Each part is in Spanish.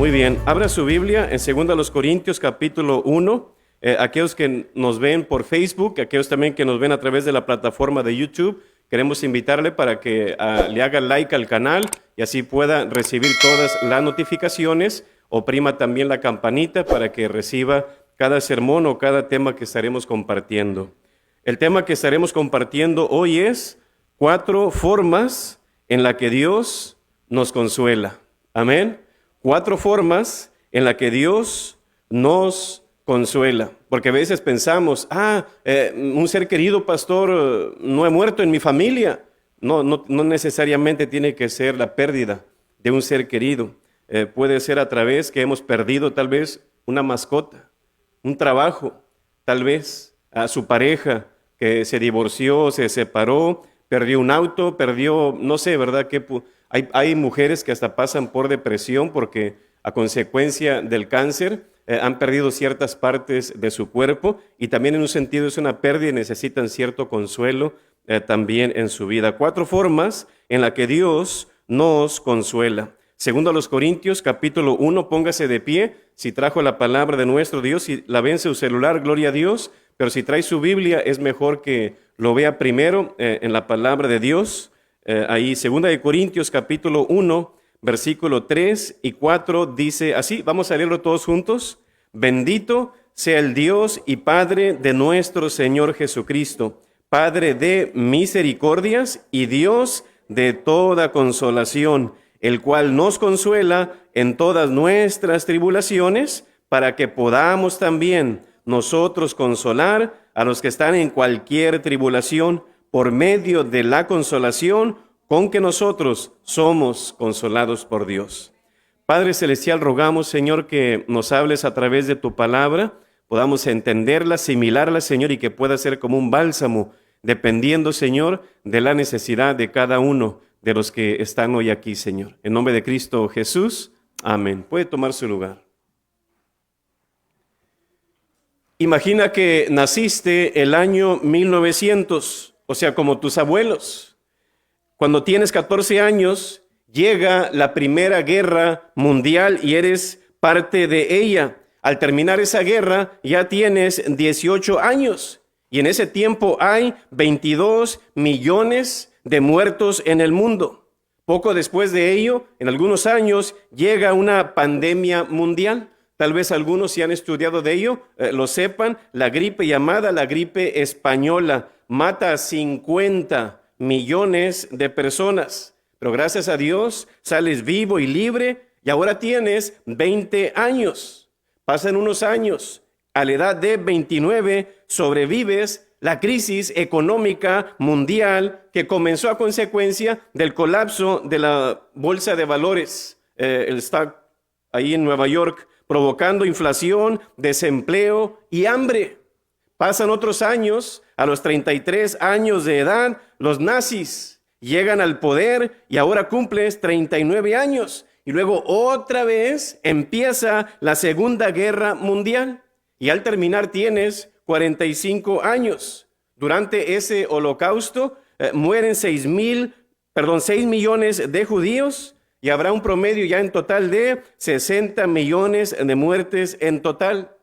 Muy bien, abra su Biblia en 2 Corintios capítulo 1. Aquellos que nos ven por Facebook, aquellos también que nos ven a través de la plataforma de YouTube, queremos invitarle para que le haga like al canal y así pueda recibir todas las notificaciones. Oprima también la campanita para que reciba cada sermón o cada tema que estaremos compartiendo. El tema que estaremos compartiendo hoy es 4 formas en las que Dios nos consuela. Amén. 4 formas en las que Dios nos consuela. Porque a veces pensamos, un ser querido, pastor, no he muerto en mi familia. No necesariamente tiene que ser la pérdida de un ser querido. Puede ser a través que hemos perdido tal vez una mascota, un trabajo, tal vez a su pareja que se divorció, se separó, perdió un auto, perdió, no sé, ¿verdad? Que hay mujeres que hasta pasan por depresión porque a consecuencia del cáncer han perdido ciertas partes de su cuerpo y también en un sentido es una pérdida y necesitan cierto consuelo también en su vida. 4 formas en las que Dios nos consuela. Segundo a los Corintios, capítulo 1, póngase de pie. Si trajo la palabra de nuestro Dios, si la ve en su celular, gloria a Dios. Pero si trae su Biblia, es mejor que lo vea primero en la palabra de Dios. Ahí, segunda de Corintios, capítulo 1, versículo 3 y 4, dice así, vamos a leerlo todos juntos. Bendito sea el Dios y Padre de nuestro Señor Jesucristo, Padre de misericordias y Dios de toda consolación, el cual nos consuela en todas nuestras tribulaciones, para que podamos también nosotros consolar a los que están en cualquier tribulación, por medio de la consolación con que nosotros somos consolados por Dios. Padre Celestial, rogamos, Señor, que nos hables a través de tu palabra, podamos entenderla, asimilarla, Señor, y que pueda ser como un bálsamo, dependiendo, Señor, de la necesidad de cada uno de los que están hoy aquí, Señor. En nombre de Cristo Jesús, amén. Puede tomar su lugar. Imagina que naciste el año 1900, o sea, como tus abuelos. Cuando tienes 14 años, llega la Primera Guerra Mundial y eres parte de ella. Al terminar esa guerra, ya tienes 18 años. Y en ese tiempo hay 22 millones de muertos en el mundo. Poco después de ello, en algunos años, llega una pandemia mundial. Tal vez algunos, si han estudiado de ello, lo sepan. La gripe llamada la gripe española mata a 50 millones de personas. Pero gracias a Dios sales vivo y libre y ahora tienes 20 años. Pasan unos años. A la edad de 29 sobrevives la crisis económica mundial que comenzó a consecuencia del colapso de la bolsa de valores, el stock ahí en Nueva York, provocando inflación, desempleo y hambre. Pasan otros años, a los 33 años de edad, los nazis llegan al poder y ahora cumples 39 años. Y luego otra vez empieza la Segunda Guerra Mundial y al terminar tienes 45 años. Durante ese holocausto mueren 6 millones de judíos y habrá un promedio ya en total de 60 millones de muertes en total.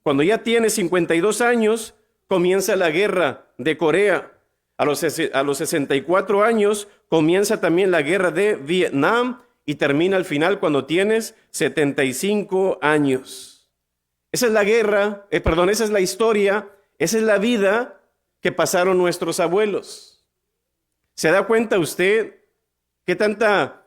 Cuando ya tienes 52 años, comienza la guerra de Corea. A los 64 años comienza también la guerra de Vietnam y termina al final cuando tienes 75 años. Esa es la guerra, esa es la historia, esa es la vida que pasaron nuestros abuelos. ¿Se da cuenta usted qué tanta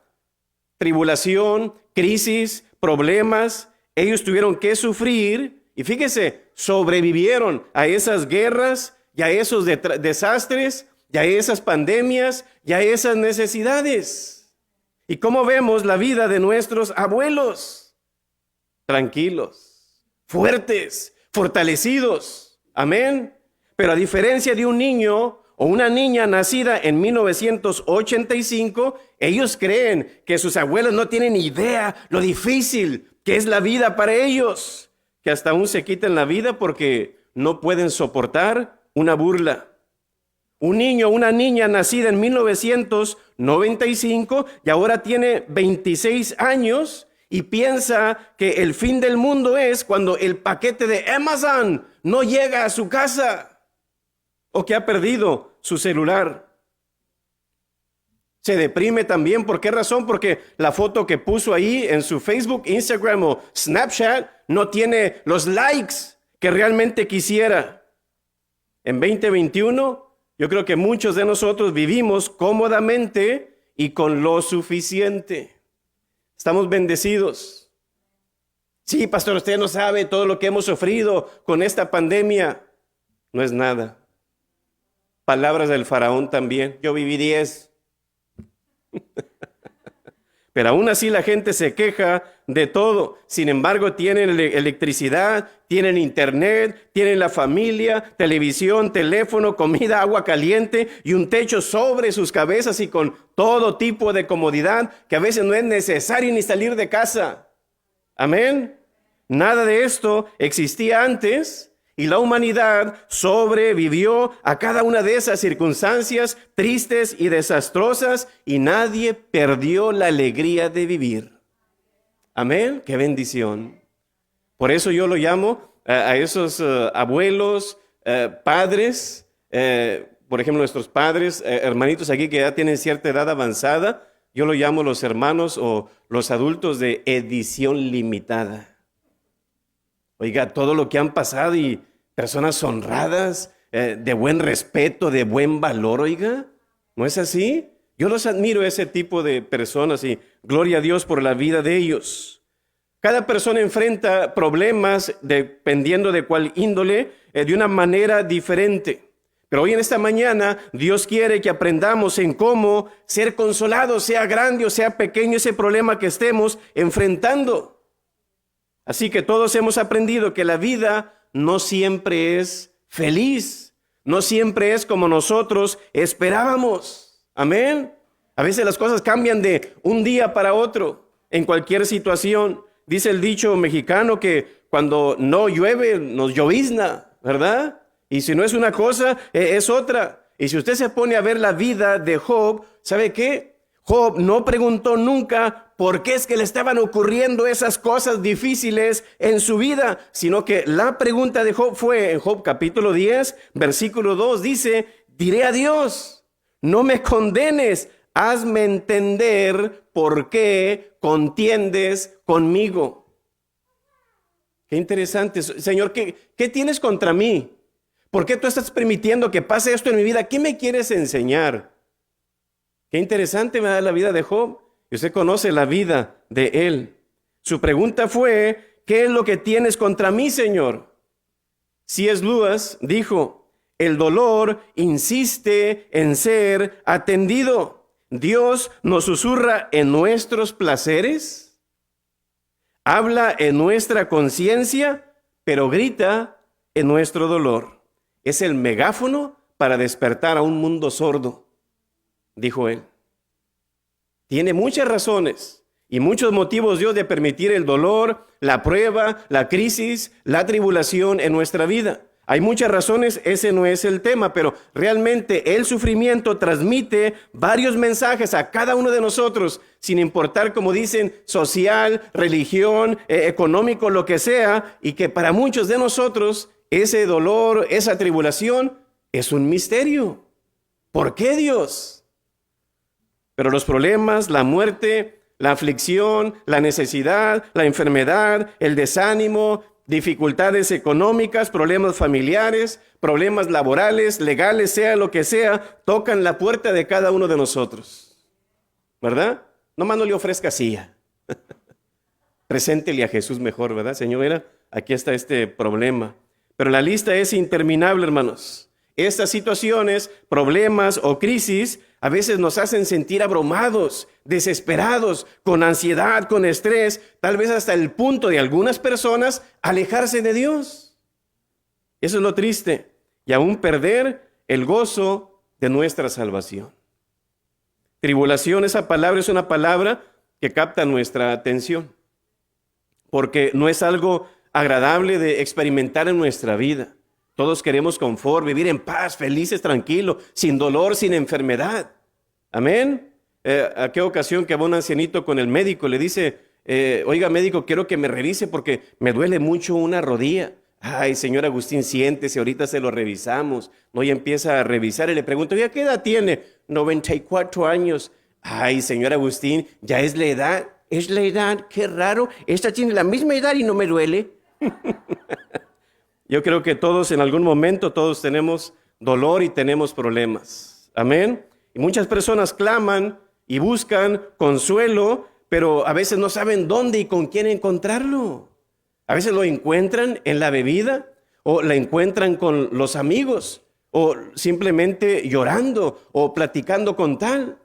tribulación, crisis, problemas ellos tuvieron que sufrir? Y fíjese, sobrevivieron a esas guerras y a esos desastres y a esas pandemias y a esas necesidades. ¿Y cómo vemos la vida de nuestros abuelos? Tranquilos, fuertes, fortalecidos. Amén. Pero a diferencia de un niño o una niña nacida en 1985, ellos creen que sus abuelos no tienen idea lo difícil que es la vida para ellos, que hasta aún se quitan la vida porque no pueden soportar una burla. Un niño o una niña nacida en 1995 y ahora tiene 26 años y piensa que el fin del mundo es cuando el paquete de Amazon no llega a su casa o que ha perdido su celular. Se deprime también. ¿Por qué razón? Porque la foto que puso ahí en su Facebook, Instagram o Snapchat no tiene los likes que realmente quisiera. En 2021, yo creo que muchos de nosotros vivimos cómodamente y con lo suficiente. Estamos bendecidos. Sí, pastor, usted no sabe todo lo que hemos sufrido con esta pandemia. No es nada. Palabras del faraón también. Yo viví 10. Pero aún así la gente se queja de todo. Sin embargo, tienen electricidad, tienen internet, tienen la familia, televisión, teléfono, comida, agua caliente y un techo sobre sus cabezas y con todo tipo de comodidad que a veces no es necesario ni salir de casa. Amén. Nada de esto existía antes. Y la humanidad sobrevivió a cada una de esas circunstancias tristes y desastrosas y nadie perdió la alegría de vivir. Amén. Qué bendición. Por eso yo lo llamo a esos abuelos, padres, por ejemplo, nuestros padres, hermanitos aquí que ya tienen cierta edad avanzada, yo lo llamo los hermanos o los adultos de edición limitada. Oiga, todo lo que han pasado y personas honradas, de buen respeto, de buen valor, oiga, ¿no es así? Yo los admiro ese tipo de personas y gloria a Dios por la vida de ellos. Cada persona enfrenta problemas dependiendo de cuál índole, de una manera diferente. Pero hoy en esta mañana Dios quiere que aprendamos en cómo ser consolados, sea grande o sea pequeño ese problema que estemos enfrentando. Así que todos hemos aprendido que la vida no siempre es feliz, no siempre es como nosotros esperábamos. Amén. A veces las cosas cambian de un día para otro en cualquier situación. Dice el dicho mexicano que cuando no llueve nos llovizna, ¿verdad? Y si no es una cosa, es otra. Y si usted se pone a ver la vida de Job, ¿sabe qué? Job no preguntó nunca por qué es que le estaban ocurriendo esas cosas difíciles en su vida, sino que la pregunta de Job fue en Job capítulo 10, versículo 2, dice, diré a Dios, no me condenes, hazme entender por qué contiendes conmigo. Qué interesante. Señor, ¿qué tienes contra mí? ¿Por qué tú estás permitiendo que pase esto en mi vida? ¿Qué me quieres enseñar? Qué interesante me da la vida de Job. Y usted conoce la vida de él. Su pregunta fue, ¿qué es lo que tienes contra mí, Señor? C.S. Lewis dijo, el dolor insiste en ser atendido. Dios nos susurra en nuestros placeres, habla en nuestra conciencia, pero grita en nuestro dolor. Es el megáfono para despertar a un mundo sordo, dijo él. Tiene muchas razones y muchos motivos Dios de permitir el dolor, la prueba, la crisis, la tribulación en nuestra vida. Hay muchas razones, ese no es el tema, pero realmente el sufrimiento transmite varios mensajes a cada uno de nosotros, sin importar, como dicen, social, religión, económico, lo que sea, y que para muchos de nosotros ese dolor, esa tribulación es un misterio. ¿Por qué, Dios? Pero los problemas, la muerte, la aflicción, la necesidad, la enfermedad, el desánimo, dificultades económicas, problemas familiares, problemas laborales, legales, sea lo que sea, tocan la puerta de cada uno de nosotros. ¿Verdad? Nomás no le ofrezca silla. Preséntele a Jesús mejor, ¿verdad? Señor, mira, aquí está este problema. Pero la lista es interminable, hermanos. Estas situaciones, problemas o crisis a veces nos hacen sentir abrumados, desesperados, con ansiedad, con estrés, tal vez hasta el punto de algunas personas alejarse de Dios. Eso es lo triste. Y aún perder el gozo de nuestra salvación. Tribulación, esa palabra es una palabra que capta nuestra atención, porque no es algo agradable de experimentar en nuestra vida. Todos queremos confort, vivir en paz, felices, tranquilos, sin dolor, sin enfermedad. Amén. ¿A qué ocasión que va un ancianito con el médico? Le dice Oiga, médico, quiero que me revise porque me duele mucho una rodilla. Ay, señor Agustín, siéntese, ahorita se lo revisamos. No, y empieza a revisar y le pregunto, ¿ya qué edad tiene? 94 años. Ay, señor Agustín, ya es la edad. Es la edad, qué raro. Esta tiene la misma edad y no me duele. Yo creo que todos en algún momento, todos tenemos dolor y tenemos problemas. Amén. Y muchas personas claman y buscan consuelo, pero a veces no saben dónde y con quién encontrarlo. A veces lo encuentran en la bebida o la encuentran con los amigos o simplemente llorando o platicando con tal.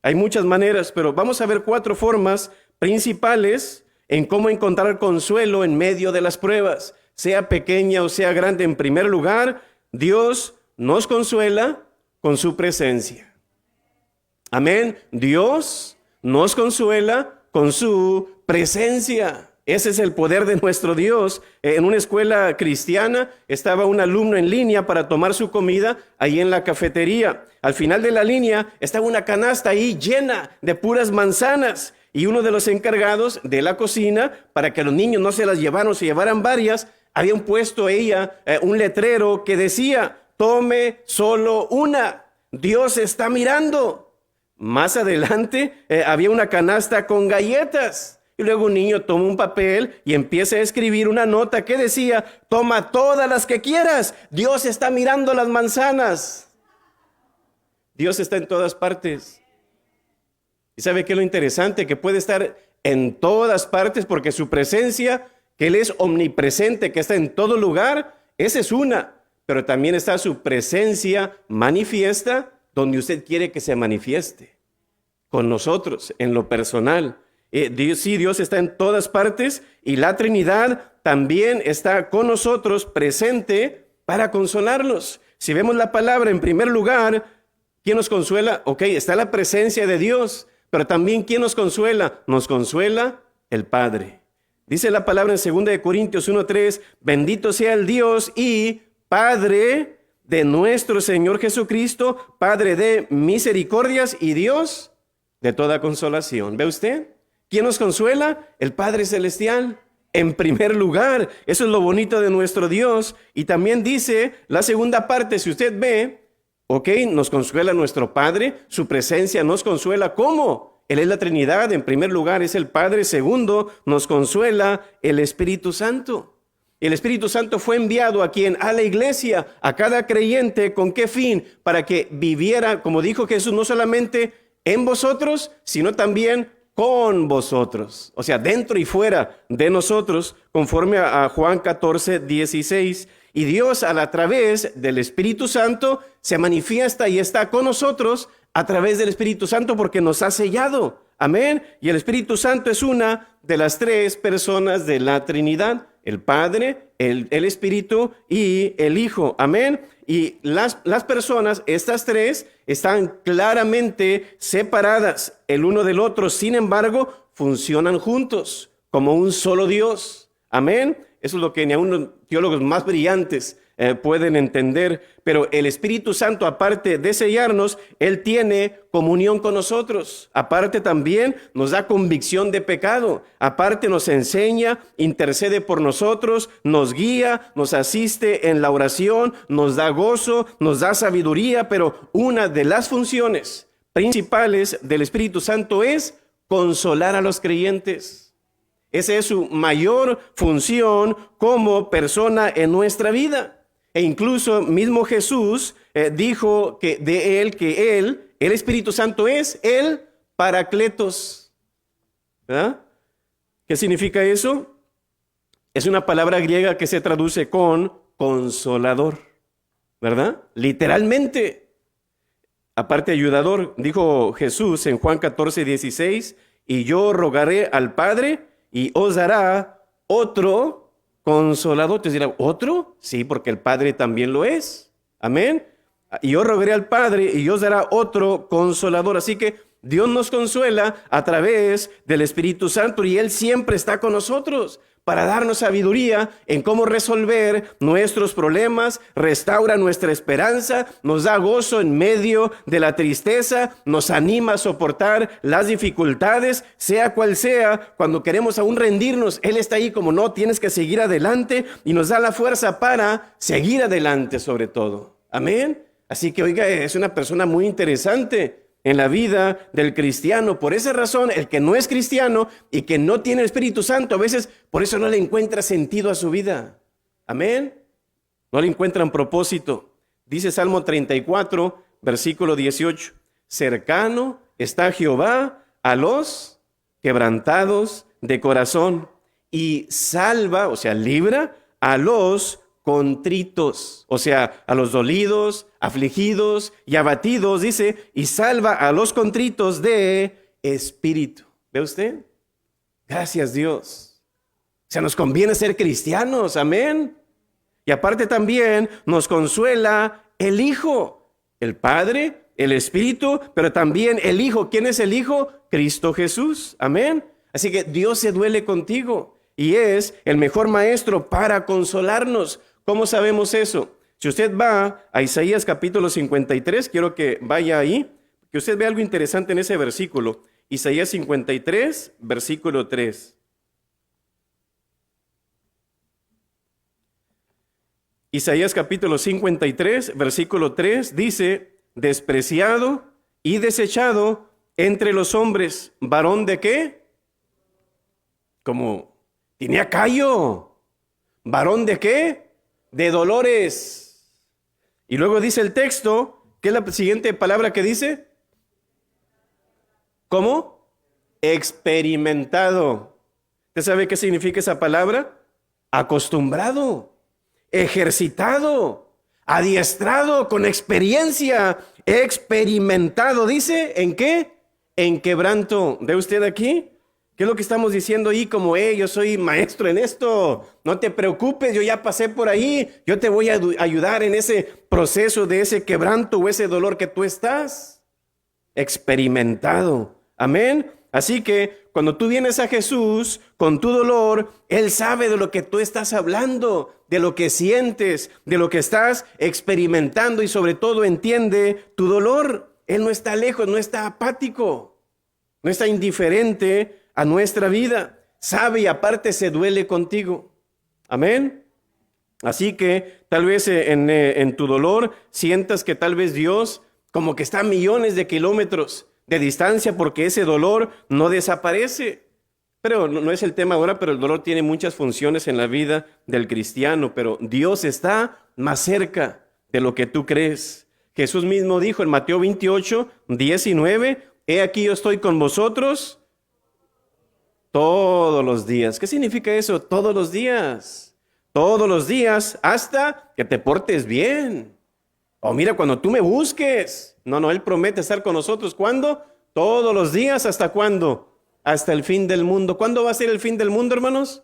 Hay muchas maneras, pero vamos a ver 4 formas principales en cómo encontrar consuelo en medio de las pruebas, sea pequeña o sea grande. En primer lugar, Dios nos consuela con su presencia. Amén. Dios nos consuela con su presencia. Ese es el poder de nuestro Dios. En una escuela cristiana estaba un alumno en línea para tomar su comida ahí en la cafetería. Al final de la línea estaba una canasta ahí llena de puras manzanas. Y uno de los encargados de la cocina, para que los niños no se las llevaran o se llevaran varias, habían puesto un letrero que decía, tome solo una, Dios está mirando. Más adelante había una canasta con galletas. Y luego un niño toma un papel y empieza a escribir una nota que decía, toma todas las que quieras, Dios está mirando las manzanas. Dios está en todas partes. ¿Y sabe qué es lo interesante? Que puede estar en todas partes porque su presencia, que Él es omnipresente, que está en todo lugar, esa es una. Pero también está su presencia manifiesta donde usted quiere que se manifieste. Con nosotros, en lo personal. Dios está en todas partes y la Trinidad también está con nosotros presente para consolarlos. Si vemos la palabra en primer lugar, ¿quién nos consuela? Ok, está la presencia de Dios, pero también ¿quién nos consuela? Nos consuela el Padre. Dice la palabra en 2 Corintios 1:3, bendito sea el Dios y Padre de nuestro Señor Jesucristo, Padre de misericordias y Dios de toda consolación. ¿Ve usted? ¿Quién nos consuela? El Padre Celestial. En primer lugar, eso es lo bonito de nuestro Dios. Y también dice la segunda parte, si usted ve, ok, nos consuela nuestro Padre, su presencia nos consuela. ¿Cómo? Él es la Trinidad, en primer lugar es el Padre. Segundo, nos consuela el Espíritu Santo. El Espíritu Santo fue enviado a quien, a la iglesia, a cada creyente, ¿con qué fin? Para que viviera, como dijo Jesús, no solamente en vosotros, sino también con vosotros, o sea, dentro y fuera de nosotros, conforme a Juan 14:16. Y Dios a través del Espíritu Santo se manifiesta y está con nosotros a través del Espíritu Santo porque nos ha sellado. Amén. Y el Espíritu Santo es una de las 3 personas de la Trinidad, el Padre, el Espíritu y el Hijo. Amén. Y las personas, estas 3, están claramente separadas el uno del otro. Sin embargo, funcionan juntos como un solo Dios. Amén. Eso es lo que ni aún los teólogos más brillantes pueden entender. Pero el Espíritu Santo, aparte de sellarnos, Él tiene comunión con nosotros. Aparte también nos da convicción de pecado. Aparte nos enseña, intercede por nosotros, nos guía, nos asiste en la oración, nos da gozo, nos da sabiduría. Pero una de las funciones principales del Espíritu Santo es consolar a los creyentes. Esa es su mayor función como persona en nuestra vida. E incluso mismo Jesús dijo que el Espíritu Santo es el Paracletos. ¿Verdad? ¿Qué significa eso? Es una palabra griega que se traduce con consolador, ¿verdad? Literalmente. Aparte ayudador, dijo Jesús en Juan 14:16, y yo rogaré al Padre y os dará otro consolador. Te dirá, ¿otro? Sí, porque el Padre también lo es. Amén. Y yo rogaré al Padre y os dará otro consolador. Así que Dios nos consuela a través del Espíritu Santo y Él siempre está con nosotros para darnos sabiduría en cómo resolver nuestros problemas, restaura nuestra esperanza, nos da gozo en medio de la tristeza, nos anima a soportar las dificultades, sea cual sea. Cuando queremos aún rendirnos, Él está ahí como no, tienes que seguir adelante y nos da la fuerza para seguir adelante sobre todo. Amén. Así que oiga, es una persona muy interesante en la vida del cristiano. Por esa razón, el que no es cristiano y que no tiene el Espíritu Santo, a veces por eso no le encuentra sentido a su vida. Amén. No le encuentran propósito. Dice Salmo 34, versículo 18. Cercano está Jehová a los quebrantados de corazón y salva, o sea, libra a los contritos, o sea, a los dolidos, afligidos y abatidos, dice, y salva a los contritos de espíritu. ¿Ve usted? Gracias Dios. O sea, nos conviene ser cristianos, amén. Y aparte también nos consuela el Hijo, el Padre, el Espíritu, pero también el Hijo. ¿Quién es el Hijo? Cristo Jesús, amén. Así que Dios se duele contigo y es el mejor maestro para consolarnos. ¿Cómo sabemos eso? Si usted va a Isaías capítulo 53, quiero que vaya ahí, que usted vea algo interesante en ese versículo. Isaías 53, versículo 3. Isaías capítulo 53, versículo 3 dice, despreciado y desechado entre los hombres, ¿varón de qué? Como tenía callo. ¿Varón de qué? De dolores. Y luego dice el texto, ¿qué es la siguiente palabra que dice? ¿Cómo? Experimentado. ¿Usted sabe qué significa esa palabra? Acostumbrado, ejercitado, adiestrado, con experiencia, experimentado. Dice, ¿en qué? En quebranto. ¿Ve usted aquí? ¿Qué es lo que estamos diciendo ahí? Como, yo soy maestro en esto. No te preocupes, yo ya pasé por ahí. Yo te voy a ayudar en ese proceso de ese quebranto o ese dolor que tú estás. Experimentado. Amén. Así que cuando tú vienes a Jesús con tu dolor, Él sabe de lo que tú estás hablando, de lo que sientes, de lo que estás experimentando y sobre todo entiende tu dolor. Él no está lejos, no está apático, no está indiferente a nuestra vida. Sabe y aparte se duele contigo. Amén. Así que tal vez en tu dolor sientas que tal vez Dios como que está a millones de kilómetros de distancia porque ese dolor no desaparece. Pero no es el tema ahora, pero el dolor tiene muchas funciones en la vida del cristiano, pero Dios está más cerca de lo que tú crees. Jesús mismo dijo en Mateo 28, 19, he aquí yo estoy con vosotros todos los días. ¿Qué significa eso? Todos los días. Todos los días hasta que te portes bien. O mira, cuando tú me busques. No, Él promete estar con nosotros. ¿Cuándo? Todos los días. ¿Hasta cuándo? Hasta el fin del mundo. ¿Cuándo va a ser el fin del mundo, hermanos?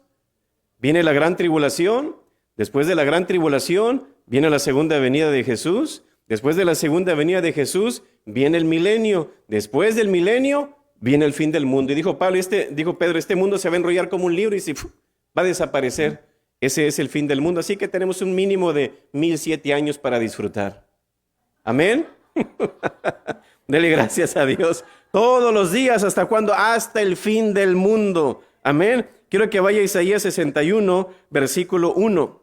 Viene la gran tribulación. Después de la gran tribulación viene la segunda venida de Jesús. Después de la segunda venida de Jesús viene el milenio. Después del milenio viene el fin del mundo. Y dijo Pedro, este mundo se va a enrollar como un libro y va a desaparecer. Ese es el fin del mundo. Así que tenemos un mínimo de 1007 años para disfrutar. Amén. Dele gracias a Dios. Todos los días. ¿Hasta cuándo? Hasta el fin del mundo. Amén. Quiero que vaya a Isaías 61, versículo 1.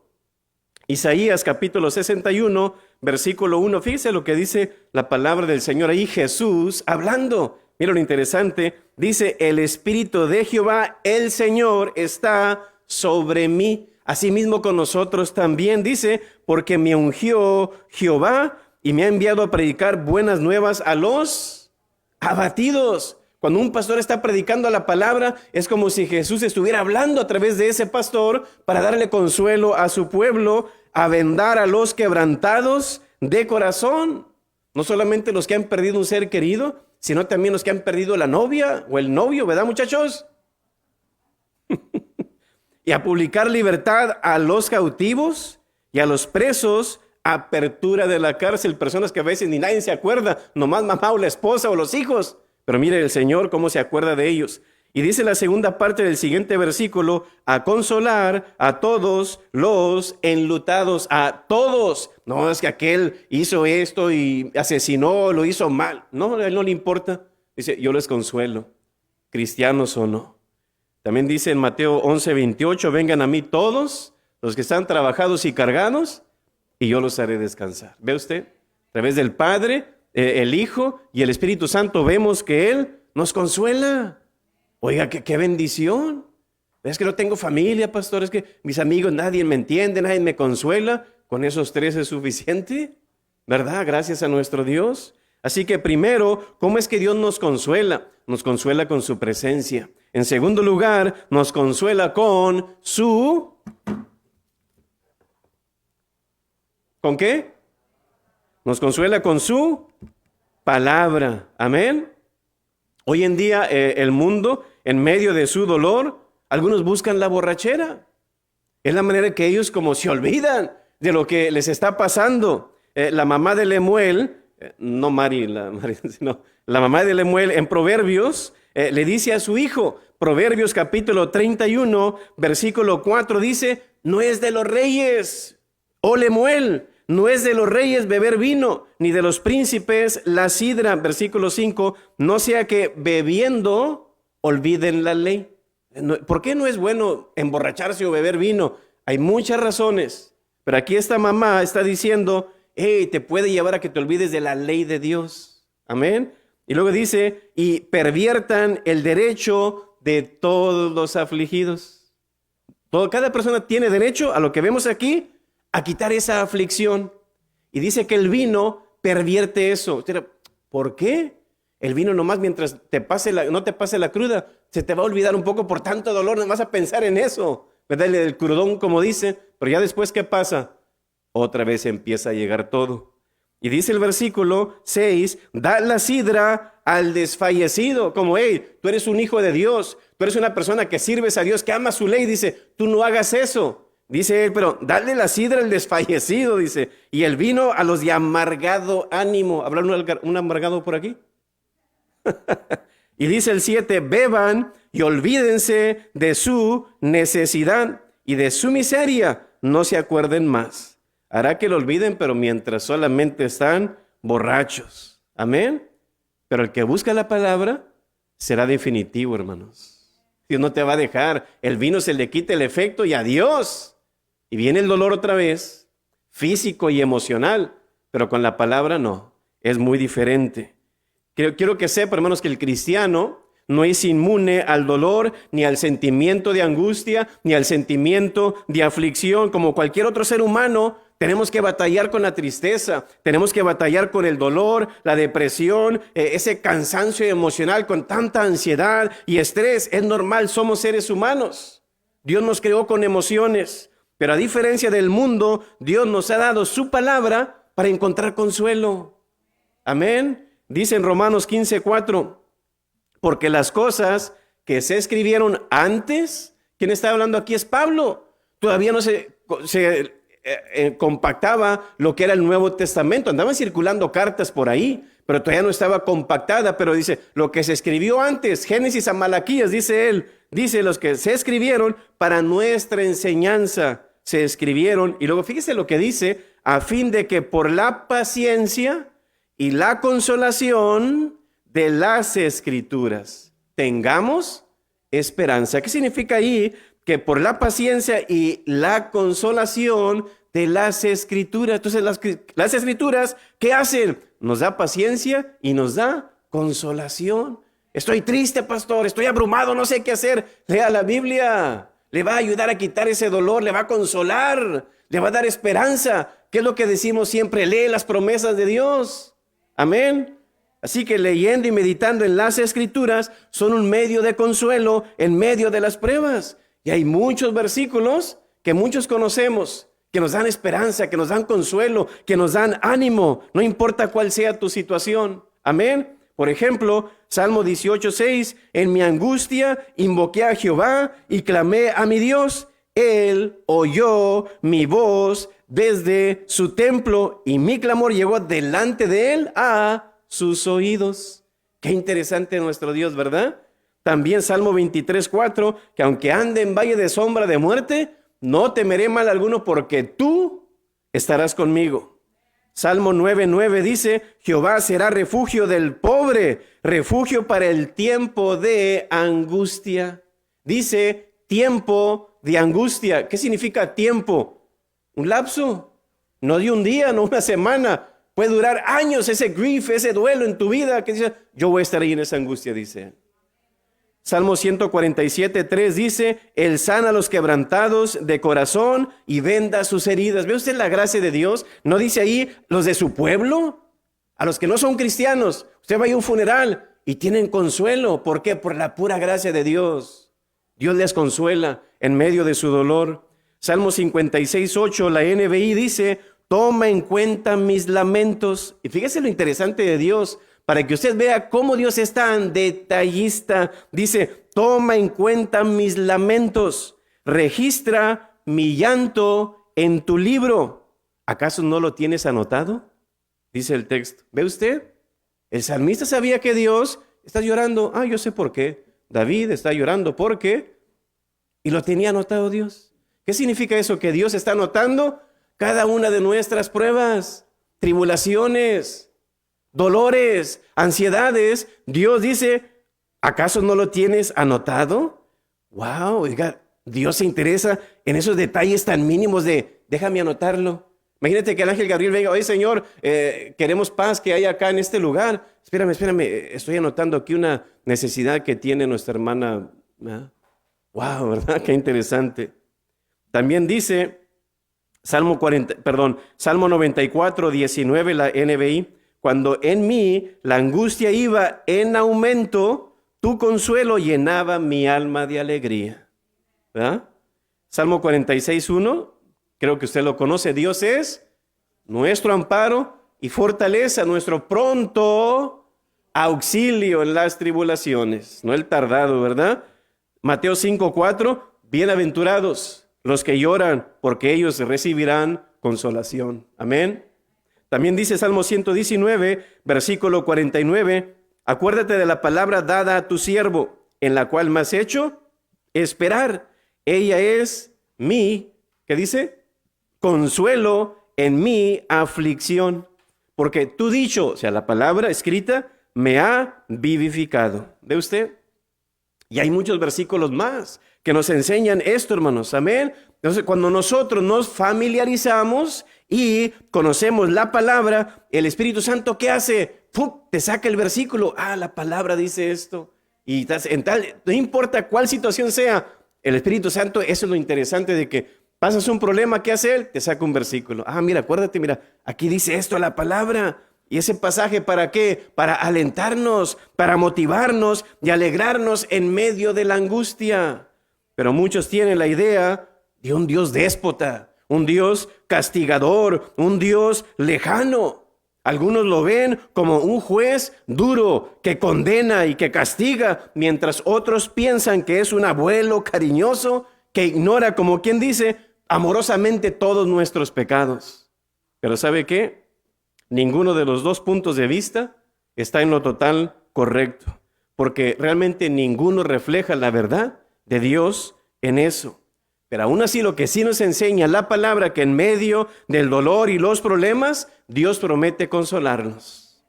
Isaías capítulo 61, versículo 1. Fíjese lo que dice la palabra del Señor ahí. Jesús hablando. Mira lo interesante. Dice, el Espíritu de Jehová, el Señor, está sobre mí. Asimismo con nosotros también. Dice, porque me ungió Jehová y me ha enviado a predicar buenas nuevas a los abatidos. Cuando un pastor está predicando la palabra, es como si Jesús estuviera hablando a través de ese pastor para darle consuelo a su pueblo, a vendar a los quebrantados de corazón. No solamente los que han perdido un ser querido, sino también los que han perdido la novia o el novio, ¿verdad, muchachos? Y a publicar libertad a los cautivos y a los presos, apertura de la cárcel. Personas que a veces ni nadie se acuerda, nomás mamá o la esposa o los hijos. Pero mire el Señor cómo se acuerda de ellos. Y dice la segunda parte del siguiente versículo, a consolar a todos los enlutados, a todos. No es que aquel hizo esto y asesinó, lo hizo mal. No, a él no le importa. Dice, yo les consuelo, cristianos o no. También dice en Mateo 11:28, vengan a mí todos los que están trabajados y cargados, y yo los haré descansar. ¿Ve usted? A través del Padre, el Hijo y el Espíritu Santo vemos que Él nos consuela. Oiga, qué bendición. Es que no tengo familia, pastor, es que mis amigos, nadie me entiende, nadie me consuela. Con esos tres es suficiente, ¿verdad? Gracias a nuestro Dios. Así que primero, ¿cómo es que Dios nos consuela? Nos consuela con su presencia. En segundo lugar, nos consuela con su... ¿Con qué? Nos consuela con su palabra. Amén. Hoy en día el mundo, en medio de su dolor, algunos buscan la borrachera. Es la manera que ellos como se olvidan de lo que les está pasando. La mamá de Lemuel, no Mari, sino la mamá de Lemuel en Proverbios, le dice a su hijo, Proverbios capítulo 31, versículo 4, dice, no es de los reyes, oh Lemuel, no es de los reyes beber vino, ni de los príncipes la sidra. Versículo 5, no sea que bebiendo olviden la ley. ¿Por qué no es bueno emborracharse o beber vino? Hay muchas razones, pero aquí esta mamá está diciendo, hey, te puede llevar a que te olvides de la ley de Dios. Amén. Y luego dice, y perviertan el derecho de todos los afligidos. Cada persona tiene derecho a lo que vemos aquí, a quitar esa aflicción. Y dice que el vino pervierte eso. ¿Por qué? El vino nomás mientras no te pase la cruda, se te va a olvidar un poco por tanto dolor, no vas a pensar en eso, ¿verdad? El crudón, como dice, pero ya después, ¿qué pasa? Otra vez empieza a llegar todo. Y dice el versículo 6, da la sidra al desfallecido, como, hey, tú eres un hijo de Dios, tú eres una persona que sirves a Dios, que ama su ley, dice, tú no hagas eso. Dice él, pero dale la sidra al desfallecido, dice, y el vino a los de amargado ánimo. ¿Habrá un amargado por aquí? Y dice el 7, beban y olvídense de su necesidad y de su miseria, no se acuerden más. Hará que lo olviden, pero mientras solamente están borrachos. Amén. Pero el que busca la palabra será definitivo, hermanos. Dios no te va a dejar. El vino se le quita el efecto y adiós. Y viene el dolor otra vez, físico y emocional, pero con la palabra no, es muy diferente. Quiero que sepa, hermanos, que el cristiano no es inmune al dolor, ni al sentimiento de angustia, ni al sentimiento de aflicción. Como cualquier otro ser humano, tenemos que batallar con la tristeza, tenemos que batallar con el dolor, la depresión, ese cansancio emocional, con tanta ansiedad y estrés. Es normal, somos seres humanos. Dios nos creó con emociones. Pero a diferencia del mundo, Dios nos ha dado su palabra para encontrar consuelo. Amén. Dice en Romanos 15:4, porque las cosas que se escribieron antes, ¿quién está hablando aquí? Es Pablo. Todavía no se compactaba lo que era el Nuevo Testamento. Andaban circulando cartas por ahí, pero todavía no estaba compactada. Pero dice, lo que se escribió antes, Génesis a Malaquías, dice él, dice los que se escribieron para nuestra enseñanza. Se escribieron, y luego fíjese lo que dice, a fin de que por la paciencia y la consolación de las Escrituras tengamos esperanza. ¿Qué significa ahí? Que por la paciencia y la consolación de las Escrituras. Entonces las Escrituras, ¿qué hacen? Nos da paciencia y nos da consolación. Estoy triste, pastor, estoy abrumado, no sé qué hacer. Lea la Biblia. Le va a ayudar a quitar ese dolor, le va a consolar, le va a dar esperanza. ¿Qué es lo que decimos siempre? Lee las promesas de Dios. Amén. Así que leyendo y meditando en las Escrituras son un medio de consuelo en medio de las pruebas. Y hay muchos versículos que muchos conocemos, que nos dan esperanza, que nos dan consuelo, que nos dan ánimo, no importa cuál sea tu situación. Amén. Por ejemplo, Salmo 18:6, en mi angustia invoqué a Jehová y clamé a mi Dios. Él oyó mi voz desde su templo y mi clamor llegó delante de él a sus oídos. Qué interesante nuestro Dios, ¿verdad? También Salmo 23:4, que aunque ande en valle de sombra de muerte, no temeré mal alguno porque tú estarás conmigo. Salmo 9:9 dice, Jehová será refugio del pobre, refugio para el tiempo de angustia. Dice, tiempo de angustia. ¿Qué significa tiempo? Un lapso, no de un día, no una semana. Puede durar años ese grief, ese duelo en tu vida. Que dice, yo voy a estar ahí en esa angustia, dice. Salmo 147:3 dice, Él sana a los quebrantados de corazón y venda sus heridas. ¿Ve usted la gracia de Dios? ¿No dice ahí los de su pueblo? A los que no son cristianos. Usted va a un funeral y tienen consuelo. ¿Por qué? Por la pura gracia de Dios. Dios les consuela en medio de su dolor. Salmo 56:8, la NBI dice, toma en cuenta mis lamentos. Y fíjese lo interesante de Dios, para que usted vea cómo Dios es tan detallista. Dice, toma en cuenta mis lamentos, registra mi llanto en tu libro. ¿Acaso no lo tienes anotado? Dice el texto. ¿Ve usted? El salmista sabía que Dios está llorando. Yo sé por qué. David está llorando porque, y lo tenía anotado Dios. ¿Qué significa eso? Que Dios está anotando cada una de nuestras pruebas, tribulaciones, dolores, ansiedades. Dios dice, ¿acaso no lo tienes anotado? Wow, oiga, Dios se interesa en esos detalles tan mínimos de, déjame anotarlo. Imagínate que el ángel Gabriel venga, oye Señor, queremos paz que hay acá en este lugar. Espérame, estoy anotando aquí una necesidad que tiene nuestra hermana. Wow, ¿verdad? Qué interesante. También dice, Salmo 94:19, la NBI, cuando en mí la angustia iba en aumento, tu consuelo llenaba mi alma de alegría. ¿Verdad? Salmo 46:1, creo que usted lo conoce, Dios es nuestro amparo y fortaleza, nuestro pronto auxilio en las tribulaciones. No el tardado, ¿verdad? Mateo 5:4, bienaventurados los que lloran, porque ellos recibirán consolación. Amén. También dice Salmo 119, versículo 49, acuérdate de la palabra dada a tu siervo, en la cual me has hecho esperar. Ella es mi, ¿qué dice? Consuelo en mi aflicción. Porque tu dicho, o sea, la palabra escrita, me ha vivificado. ¿Ve usted? Y hay muchos versículos más que nos enseñan esto, hermanos. Amén. Entonces, cuando nosotros nos familiarizamos y conocemos la palabra, el Espíritu Santo, ¿qué hace? ¡Pum! Te saca el versículo. La palabra dice esto. Y no importa cuál situación sea, el Espíritu Santo, eso es lo interesante de que pasas un problema, ¿qué hace Él? Te saca un versículo. Mira, acuérdate, mira, aquí dice esto la palabra. ¿Y ese pasaje para qué? Para alentarnos, para motivarnos y alegrarnos en medio de la angustia. Pero muchos tienen la idea de un Dios déspota, un Dios castigador, un Dios lejano. Algunos lo ven como un juez duro que condena y que castiga, mientras otros piensan que es un abuelo cariñoso que ignora, como quien dice, amorosamente todos nuestros pecados. Pero ¿sabe qué? Ninguno de los dos puntos de vista está en lo total correcto, porque realmente ninguno refleja la verdad de Dios en eso. Pero aún así, lo que sí nos enseña la palabra, que en medio del dolor y los problemas, Dios promete consolarnos.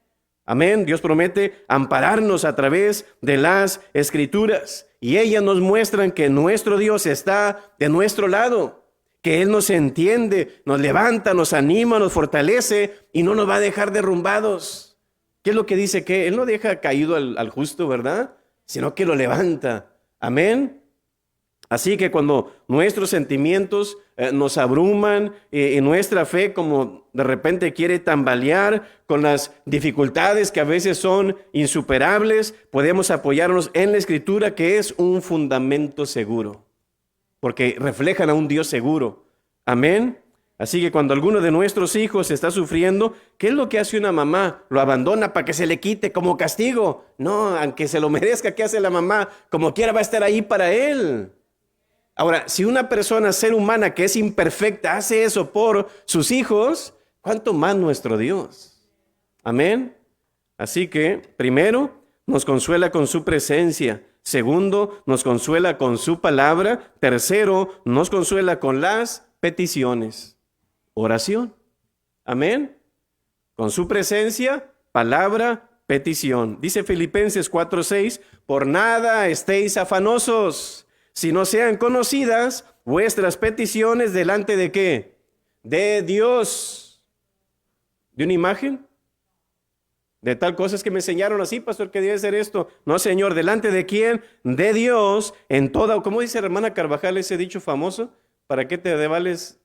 Amén. Dios promete ampararnos a través de las Escrituras. Y ellas nos muestran que nuestro Dios está de nuestro lado, que Él nos entiende, nos levanta, nos anima, nos fortalece y no nos va a dejar derrumbados. ¿Qué es lo que dice? Que Él no deja caído al justo, ¿verdad? Sino que lo levanta. Amén. Así que cuando nuestros sentimientos nos abruman y nuestra fe como de repente quiere tambalear con las dificultades que a veces son insuperables, podemos apoyarnos en la Escritura, que es un fundamento seguro, porque reflejan a un Dios seguro. Amén. Así que cuando alguno de nuestros hijos está sufriendo, ¿qué es lo que hace una mamá? ¿Lo abandona para que se le quite como castigo? No, aunque se lo merezca, ¿qué hace la mamá? Como quiera va a estar ahí para él. Ahora, si una persona, ser humana que es imperfecta, hace eso por sus hijos, ¿cuánto más nuestro Dios? Amén. Así que, primero, nos consuela con su presencia. Segundo, nos consuela con su palabra. Tercero, nos consuela con las peticiones. Oración. Amén. Con su presencia, palabra, petición. Dice Filipenses 4:6, por nada estéis afanosos, si no sean conocidas vuestras peticiones delante de ¿qué? De Dios. ¿De una imagen? De tal cosa es que me enseñaron así, pastor, que debe ser esto. No, Señor, ¿delante de quién? De Dios, en toda, ¿cómo dice la hermana Carvajal ese dicho famoso? ¿Para qué te vales?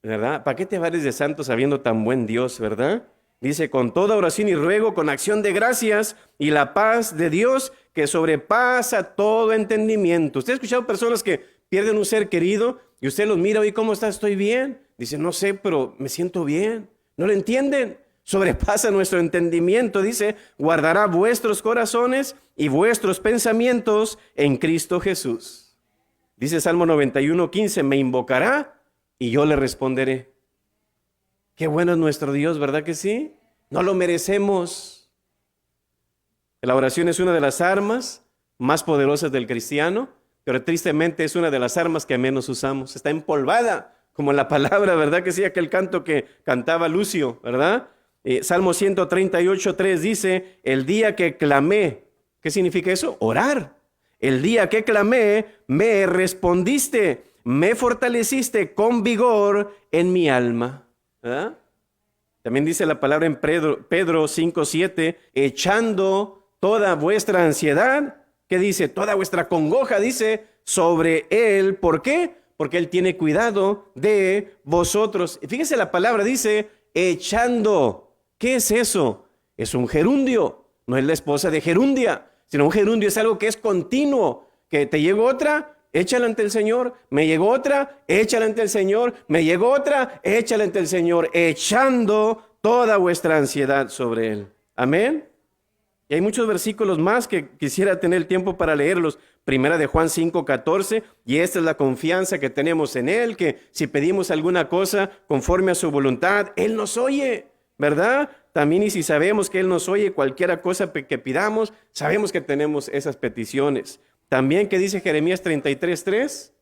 ¿Verdad? ¿Para qué te vales de santo sabiendo tan buen Dios, verdad? Dice, con toda oración y ruego, con acción de gracias y la paz de Dios que sobrepasa todo entendimiento. ¿Usted ha escuchado personas que pierden un ser querido y usted los mira, oye, ¿cómo estás? ¿Estoy bien? Dice, no sé, pero me siento bien. ¿No lo entienden? Sobrepasa nuestro entendimiento. Dice, guardará vuestros corazones y vuestros pensamientos en Cristo Jesús. Dice Salmo 91:15, me invocará y yo le responderé. Qué bueno es nuestro Dios, ¿verdad que sí? No lo merecemos. La oración es una de las armas más poderosas del cristiano, pero tristemente es una de las armas que menos usamos. Está empolvada, como en la palabra, ¿verdad que sí? Aquel canto que cantaba Lucio, ¿verdad? Salmo 138:3 dice, el día que clamé, ¿qué significa eso? Orar. El día que clamé, me respondiste, me fortaleciste con vigor en mi alma. ¿Verdad? También dice la palabra en Pedro 5:7, echando toda vuestra ansiedad, ¿qué dice? Toda vuestra congoja, dice, sobre Él. ¿Por qué? Porque Él tiene cuidado de vosotros. Y fíjese la palabra, dice, echando. ¿Qué es eso? Es un gerundio, no es la esposa de gerundia, sino un gerundio es algo que es continuo, que te llegó otra, échala ante el Señor, me llegó otra, échala ante el Señor, me llegó otra, échala ante el Señor, echando toda vuestra ansiedad sobre Él. Amén. Y hay muchos versículos más que quisiera tener tiempo para leerlos. Primera de Juan 5:14, y esta es la confianza que tenemos en Él, que si pedimos alguna cosa conforme a su voluntad, Él nos oye, ¿verdad? También y si sabemos que Él nos oye cualquier cosa que pidamos, sabemos que tenemos esas peticiones. También que dice Jeremías 33:3,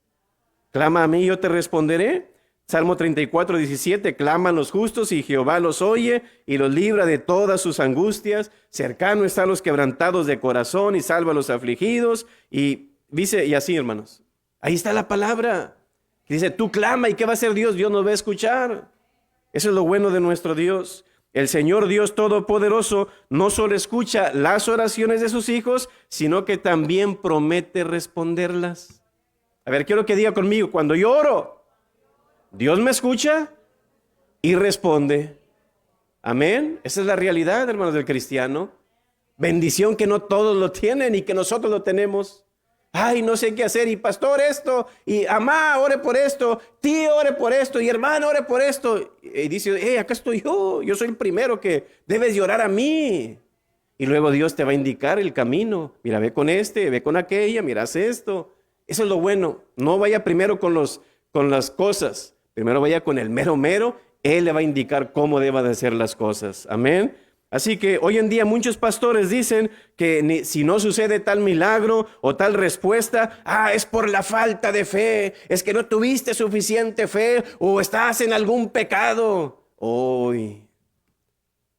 clama a mí y yo te responderé. Salmo 34:17, claman los justos y Jehová los oye y los libra de todas sus angustias. Cercano está a los quebrantados de corazón y salva a los afligidos. Y dice, y así, hermanos, ahí está la palabra. Dice, tú clama, ¿y qué va a hacer Dios? Dios nos va a escuchar. Eso es lo bueno de nuestro Dios. El Señor Dios Todopoderoso no solo escucha las oraciones de sus hijos, sino que también promete responderlas. A ver, quiero que diga conmigo, cuando yo oro, Dios me escucha y responde. Amén. Esa es la realidad, hermanos, del cristiano. Bendición que no todos lo tienen y que nosotros lo tenemos. Ay, no sé qué hacer. Y pastor esto, y amá, ore por esto, tío, ore por esto, y hermano, ore por esto. Y dice, acá estoy yo soy el primero que debes llorar a mí. Y luego Dios te va a indicar el camino. Mira, ve con este, ve con aquella, mira, haz esto. Eso es lo bueno. No vaya primero con las cosas. Primero vaya con el mero. Él le va a indicar cómo deba de hacer las cosas. Amén. Así que hoy en día muchos pastores dicen que si no sucede tal milagro o tal respuesta, es por la falta de fe, es que no tuviste suficiente fe o estás en algún pecado. Uy,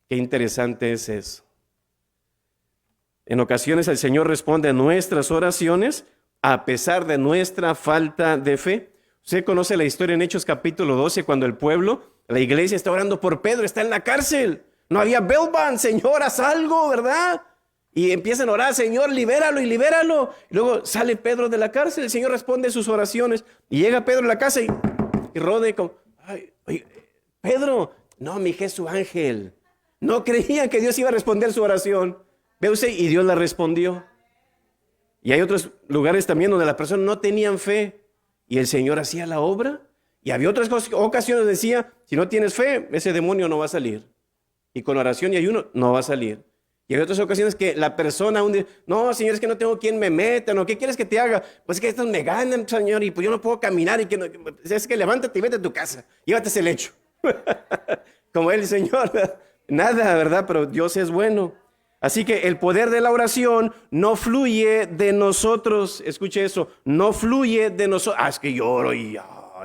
qué interesante es eso. En ocasiones el Señor responde a nuestras oraciones a pesar de nuestra falta de fe. Usted conoce la historia en Hechos capítulo 12, cuando el pueblo, la iglesia está orando por Pedro, está en la cárcel. No había bail bond, Señor, haz algo, ¿verdad? Y empiezan a orar, Señor, libéralo y libéralo. Y luego sale Pedro de la cárcel, el Señor responde sus oraciones. Y llega Pedro a la casa y rode como, Pedro, no, mi Jesús ángel. No creían que Dios iba a responder su oración. Ve usted, y Dios la respondió. Y hay otros lugares también donde las personas no tenían fe. Y el Señor hacía la obra. Y había otras ocasiones decía, si no tienes fe, ese demonio no va a salir. Y con oración y ayuno no va a salir. Y hay otras ocasiones que la persona no, Señor, es que no tengo quien me meta, ¿no? ¿Qué quieres que te haga? Pues es que estos me ganan, Señor, y pues yo no puedo caminar. Y es que levántate y vete a tu casa. Llévate ese lecho. Como el Señor, nada, ¿verdad? Pero Dios es bueno. Así que el poder de la oración no fluye de nosotros. Escuche eso, no fluye de nosotros. Es que yo oro y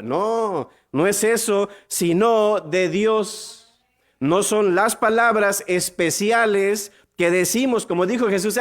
no, no es eso, sino de Dios. No son las palabras especiales que decimos, como dijo Jesús,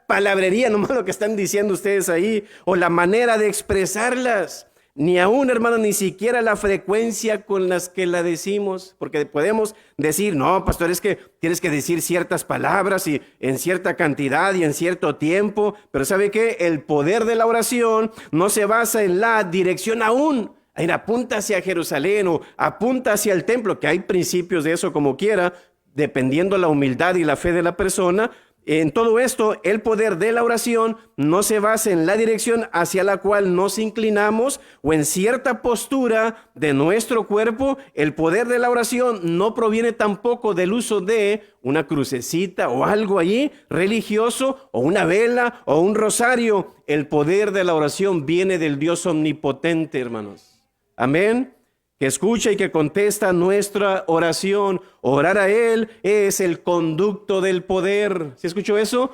palabrería, nomás lo que están diciendo ustedes ahí, o la manera de expresarlas. Ni aún, hermano, ni siquiera la frecuencia con las que la decimos, porque podemos decir, no, pastor, es que tienes que decir ciertas palabras y en cierta cantidad y en cierto tiempo, pero ¿sabe qué? El poder de la oración no se basa en la dirección aún, en apunta hacia Jerusalén o apunta hacia el templo, que hay principios de eso como quiera, dependiendo la humildad y la fe de la persona. En todo esto, el poder de la oración no se basa en la dirección hacia la cual nos inclinamos o en cierta postura de nuestro cuerpo. El poder de la oración no proviene tampoco del uso de una crucecita o algo allí religioso o una vela o un rosario. El poder de la oración viene del Dios omnipotente, hermanos. Amén. Que escucha y que contesta nuestra oración. Orar a Él es el conducto del poder. ¿Sí escuchó eso?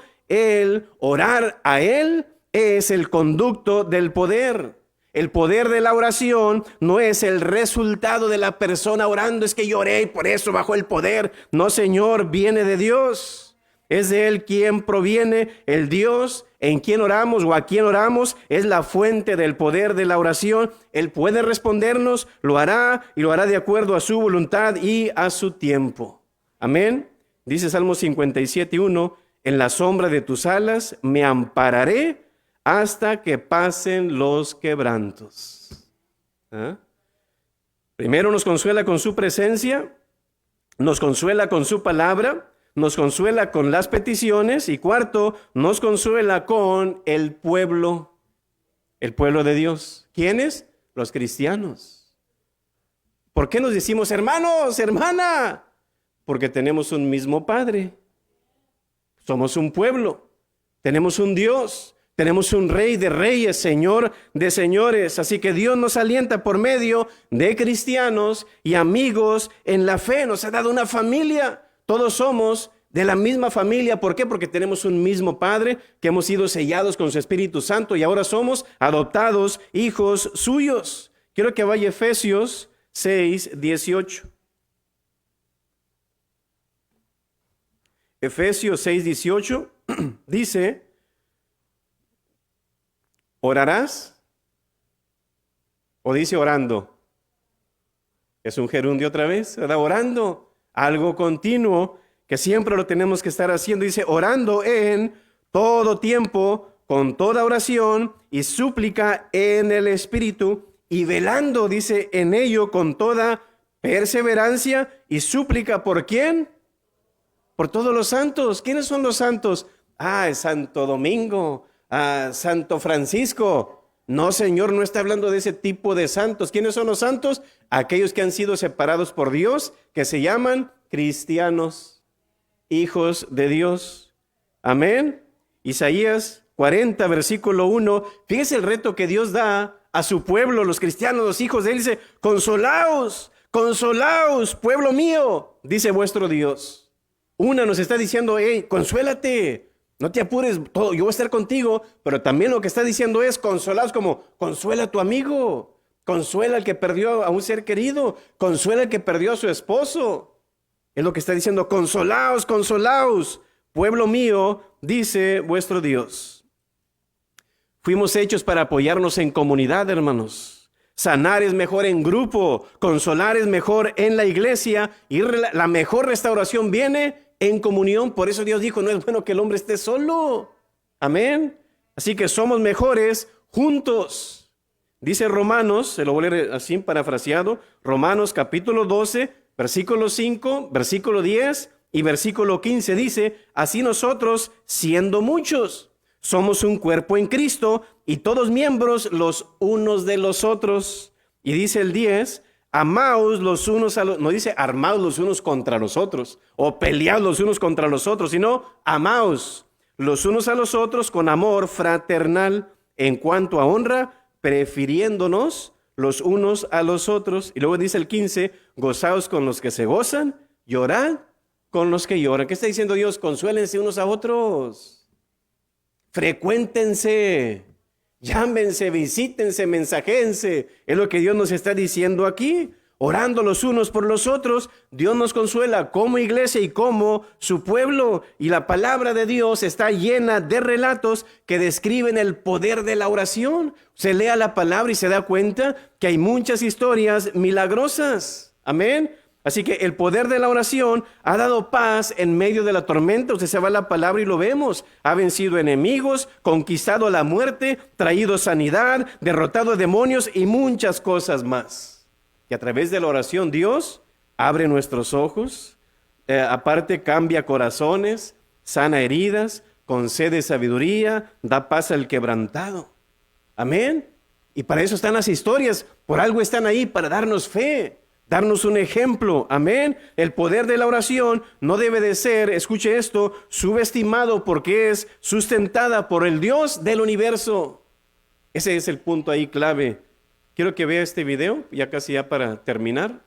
Orar a Él es el conducto del poder. El poder de la oración no es el resultado de la persona orando. Es que yo oré y por eso bajó el poder. No, Señor, viene de Dios. Es de Él quien proviene el Dios en quien oramos o a quien oramos. Es la fuente del poder de la oración. Él puede respondernos, lo hará y lo hará de acuerdo a su voluntad y a su tiempo. Amén. Dice Salmo 57:1, en la sombra de tus alas me ampararé hasta que pasen los quebrantos. Primero nos consuela con su presencia, nos consuela con su palabra, nos consuela con las peticiones y cuarto, nos consuela con el pueblo de Dios. ¿Quiénes? Los cristianos. ¿Por qué nos decimos hermanos, hermana? Porque tenemos un mismo Padre. Somos un pueblo, tenemos un Dios, tenemos un Rey de reyes, Señor de señores. Así que Dios nos alienta por medio de cristianos y amigos en la fe. Nos ha dado una familia. Todos somos de la misma familia. ¿Por qué? Porque tenemos un mismo Padre, que hemos sido sellados con su Espíritu Santo y ahora somos adoptados hijos suyos. Quiero que vaya a Efesios 6:18. Efesios 6:18 dice, ¿orarás? ¿O dice orando? Es un gerundio otra vez, ¿verdad? Orando. Algo continuo que siempre lo tenemos que estar haciendo. Dice, orando en todo tiempo, con toda oración y súplica en el Espíritu, y velando, dice, en ello con toda perseverancia y súplica. ¿Por quién? Por todos los santos. ¿Quiénes son los santos? Es Santo Domingo, Santo Francisco. No, Señor, no está hablando de ese tipo de santos. ¿Quiénes son los santos? Aquellos que han sido separados por Dios, que se llaman cristianos, hijos de Dios. Amén. Isaías 40, versículo 1. Fíjese el reto que Dios da a su pueblo, los cristianos, los hijos de Él. Dice, consolaos, consolaos, pueblo mío, dice vuestro Dios. Una nos está diciendo, consuélate. No te apures, yo voy a estar contigo, pero también lo que está diciendo es consolaos, como consuela a tu amigo, consuela al que perdió a un ser querido, consuela al que perdió a su esposo. Es lo que está diciendo, consolaos, consolaos, pueblo mío, dice vuestro Dios. Fuimos hechos para apoyarnos en comunidad, hermanos. Sanar es mejor en grupo, consolar es mejor en la iglesia y la mejor restauración viene en comunión. Por eso Dios dijo, no es bueno que el hombre esté solo. Amén. Así que somos mejores juntos. Dice Romanos, se lo voy a leer así parafraseado, Romanos capítulo 12, versículo 5, versículo 10 y versículo 15 dice, así nosotros, siendo muchos, somos un cuerpo en Cristo y todos miembros los unos de los otros. Y dice el 10, amaos los unos a los, no dice armaos los unos contra los otros o peleaos los unos contra los otros, sino amaos los unos a los otros con amor fraternal en cuanto a honra, prefiriéndonos los unos a los otros. Y luego dice el 15, gozaos con los que se gozan, llorad con los que lloran. ¿Qué está diciendo Dios? Consuélense unos a otros. Frecuéntense. Llámense, visítense, mensajense. Es lo que Dios nos está diciendo aquí. Orando los unos por los otros, Dios nos consuela como iglesia y como su pueblo. Y la palabra de Dios está llena de relatos que describen el poder de la oración. Se lea la palabra y se da cuenta que hay muchas historias milagrosas. Amén. Así que el poder de la oración ha dado paz en medio de la tormenta. Usted se va a la palabra y lo vemos. Ha vencido enemigos, conquistado la muerte, traído sanidad, derrotado demonios y muchas cosas más. Y a través de la oración Dios abre nuestros ojos, aparte cambia corazones, sana heridas, concede sabiduría, da paz al quebrantado. Amén. Y para eso están las historias, por algo están ahí, para darnos fe. Darnos un ejemplo, amén. El poder de la oración no debe de ser, escuche esto, subestimado porque es sustentada por el Dios del universo. Ese es el punto ahí clave. Quiero que vea este video, ya casi ya para terminar.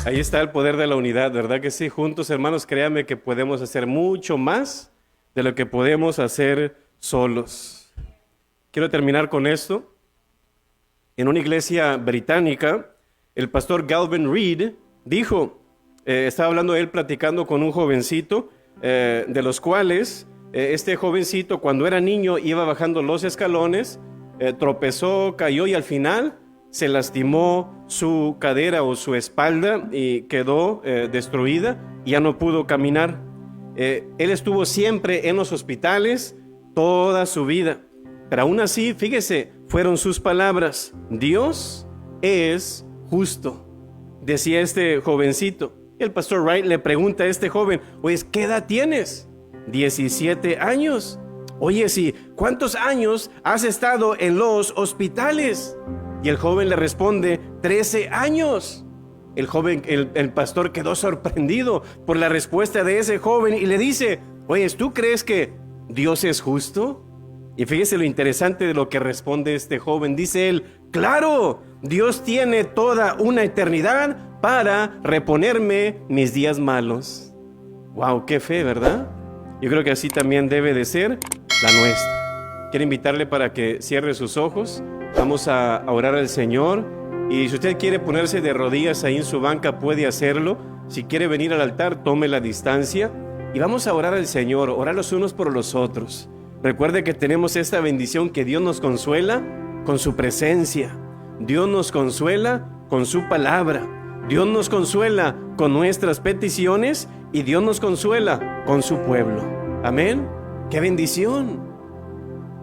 Ahí está el poder de la unidad, ¿verdad que sí? Juntos, hermanos, créanme que podemos hacer mucho más de lo que podemos hacer solos. Quiero terminar con esto. En una iglesia británica, el pastor Galvin Reed dijo, estaba hablando él platicando con un jovencito, de los cuales este jovencito cuando era niño iba bajando los escalones, tropezó, cayó y al final se lastimó su cadera o su espalda y quedó destruida y ya no pudo caminar. Él estuvo siempre en los hospitales toda su vida, pero aún así, fíjese, fueron sus palabras: Dios es justo, decía este jovencito. El pastor Wright le pregunta a este joven: oye, ¿qué edad tienes? 17 años. Oye, sí, ¿cuántos años has estado en los hospitales? Y el joven le responde: 13 años. El pastor quedó sorprendido por la respuesta de ese joven y le dice: oye, ¿tú crees que Dios es justo? Y fíjese lo interesante de lo que responde este joven. Dice él: claro, Dios tiene toda una eternidad para reponerme mis días malos. Wow, qué fe, ¿verdad? Yo creo que así también debe de ser la nuestra. Quiero invitarle para que cierre sus ojos. Vamos a orar al Señor, y si usted quiere ponerse de rodillas ahí en su banca, puede hacerlo. Si quiere venir al altar, tome la distancia y vamos a orar al Señor, orar los unos por los otros. Recuerde que tenemos esta bendición, que Dios nos consuela con su presencia, Dios nos consuela con su palabra, Dios nos consuela con nuestras peticiones y Dios nos consuela con su pueblo. Amén. ¡Qué bendición!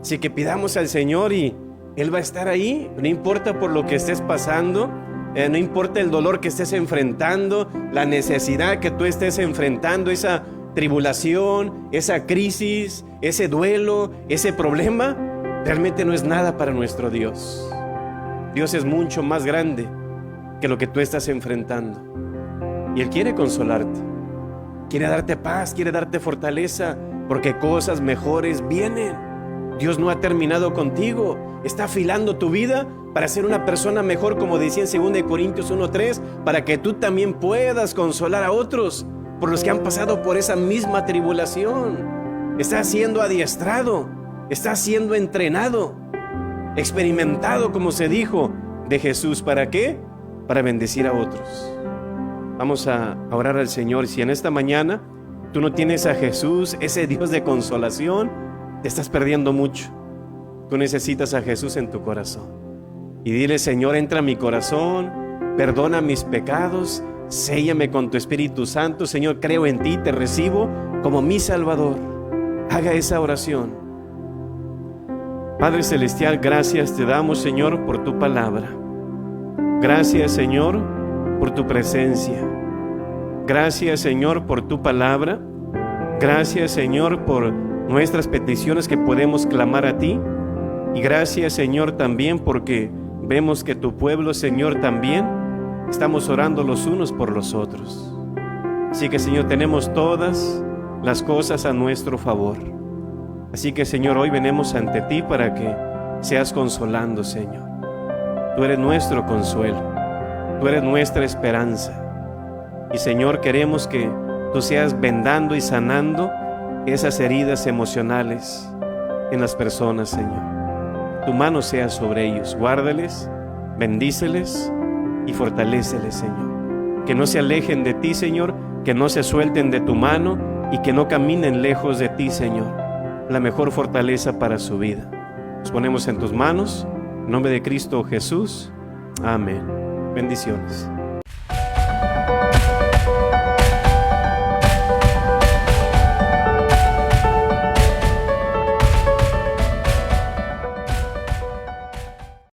Así que pidamos al Señor y Él va a estar ahí, no importa por lo que estés pasando, no importa el dolor que estés enfrentando, la necesidad que tú estés enfrentando, esa tribulación, esa crisis, ese duelo, ese problema, realmente no es nada para nuestro Dios. Dios es mucho más grande que lo que tú estás enfrentando. Y Él quiere consolarte, quiere darte paz, quiere darte fortaleza, porque cosas mejores vienen. Dios no ha terminado contigo. Está afilando tu vida para ser una persona mejor, como decía en 2 Corintios 1:3, para que tú también puedas consolar a otros por los que han pasado por esa misma tribulación. Estás siendo adiestrado, estás siendo entrenado, experimentado, como se dijo de Jesús. ¿Para qué? Para bendecir a otros. Vamos a orar al Señor. Si en esta mañana tú no tienes a Jesús, ese Dios de consolación, te estás perdiendo mucho. Tú necesitas a Jesús en tu corazón. Y dile: Señor, entra a mi corazón, perdona mis pecados, séllame con tu Espíritu Santo. Señor, creo en ti, te recibo como mi Salvador. Haga esa oración. Padre Celestial, gracias te damos, Señor, por tu palabra. Gracias, Señor, por tu presencia. Gracias, Señor, por tu palabra. Gracias, Señor, por nuestras peticiones que podemos clamar a ti. Y gracias, Señor, también porque vemos que tu pueblo, Señor, también estamos orando los unos por los otros. Así que, Señor, tenemos todas las cosas a nuestro favor. Así que, Señor, hoy venimos ante ti para que seas consolando, Señor. Tú eres nuestro consuelo, tú eres nuestra esperanza. Y, Señor, queremos que tú seas vendando y sanando esas heridas emocionales en las personas, Señor. Tu mano sea sobre ellos, guárdales, bendíceles y fortaléceles, Señor. Que no se alejen de ti, Señor, que no se suelten de tu mano y que no caminen lejos de ti, Señor. La mejor fortaleza para su vida. Nos ponemos en tus manos, en nombre de Cristo Jesús. Amén. Bendiciones.